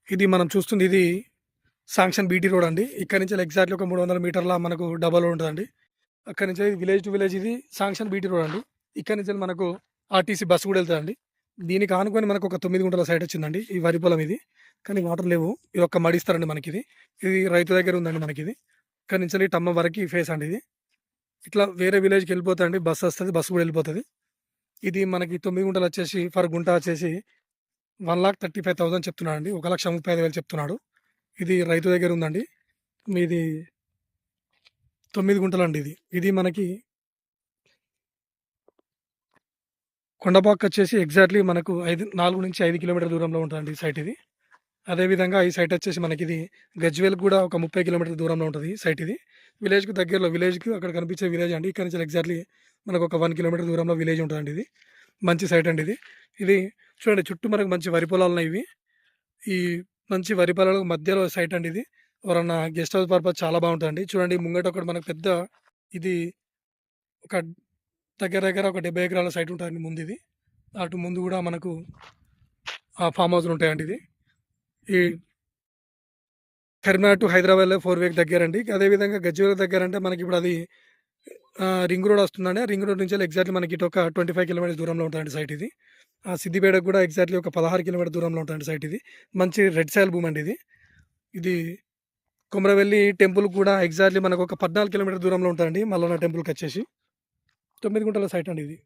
ఇది మనం చూస్తుంది ఇది శాంక్షన్ బీటీ రోడ్ అండి. ఇక్కడి నుంచి ఎగ్జాక్ట్‌లీ ఒక 300 మీటర్ల మనకు డబల్ రోడ్ ఉంటదండి. అక్కడి నుంచి విలేజ్ టు విలేజ్ ఇది శాంక్షన్ బీటీ రోడ్ అండి. ఇక్కడి నుంచి మనకు ఆర్టీసీ బస్సు కూడా వెళ్తదండి. దీనికి ఆనుకొని మనకు ఒక 9 గుంటల సైట్ వచ్చిందండి. ఈ వరి పొలం ఇది. కానీ వాటర్ లేవు. ఇది ఒక్క మడిస్తారండి మనకిది. ఇది రైతు దగ్గర ఉందండి మనకిది. ఇక్కడి నుంచి టమ్మం వరకి ఫేస్ అండి ఇది. ఇట్లా వేరే విలేజ్‌కి వెళ్ళిపోతదండి. బస్సు వస్తది. బస్సు కూడా వెళ్ళిపోతది. ఇది మనకి 9 గుంటలు వచ్చేసి పర్ గుంట వచ్చేసి 1,35,000 చెప్తున్నాడండి. 1,35,000 చెప్తున్నాడు. ఇది రైతు దగ్గర ఉందండి. మీది 9 గుంటలండి ఇది. ఇది మనకి కొండపాకొచ్చేసి ఎగ్జాక్ట్‌లీ మనకు 4-5 కిలోమీటర్ల దూరంలో ఉంటదండి ఈ సైట్ ఇది. అదేవిధంగా ఈ సైట్ వచ్చేసి మనకిది గజ్వేల్‌కి కూడా ఒక 30 కిలోమీటర్ల దూరంలో ఉంటది సైట్ ఇది. విలేజ్‌కి దగ్గరలో విలేజ్‌కి అక్కడ కనిపించే విలేజ్ అండి. ఇక్కడి నుంచి ఎగ్జాక్ట్‌లీ మనకు ఒక 1 కిలోమీటర్ దూరంలో విలేజ్ ఉంటదండి ఇది. మంచి సైట్ అండి ఇది. ఇది చూడండి చుట్టూ మనకు మంచి వరి పొలాలున్నాయి ఇవి. ఈ మంచి వరి పొలాలకు మధ్యలో సైట్ అండి ఇది. ఎవరన్నా గెస్ట్ హౌస్ పర్పస్ చాలా బావుంటదండి. చూడండి ముంగట ఒకటి మనకు పెద్ద ఇది ఒక దగ్గర దగ్గర ఒక 70 ఎకరాల సైట్ ఉంటదండి ముందిది. అటు ముందు గూడా మనకు ఫార్మ్ హౌస్‌లుంటాయండి ఇది. ఈ కరీంనగర్ టు హైదరాబాద్‌లో 4 వేకి దగ్గరండి. అదేవిధంగా గజ్వేల్ దగ్గరంటే మనకిప్పుడు అది రింగ్ రోడ్ వస్తుందండి. ఆ రింగ్ రోడ్ నుంచెల్లి ఎగ్జాక్ట్‌లీ మనకి ఇటు ఒక 25 కిలోమీటర్స్ దూరంలో ఉంటదండి సైట్ ఇది. సిద్దిపేటకు కూడా ఎగ్జాక్ట్‌లీ ఒక 16 కిలోమీటర్ దూరంలో ఉంటదండి సైట్ ఇది. మంచి రెడ్ సాయిల్ భూమి అండి ఇది. ఇది కొమరవెల్లి టెంపుల్ కూడా ఎగ్జాక్ట్‌లీ మనకు ఒక 14 కిలోమీటర్ దూరంలో ఉంటదండి. మల్లన్న టెంపుల్‌కొచ్చేసి. 9 గుంటల సైట్ అండి ఇది.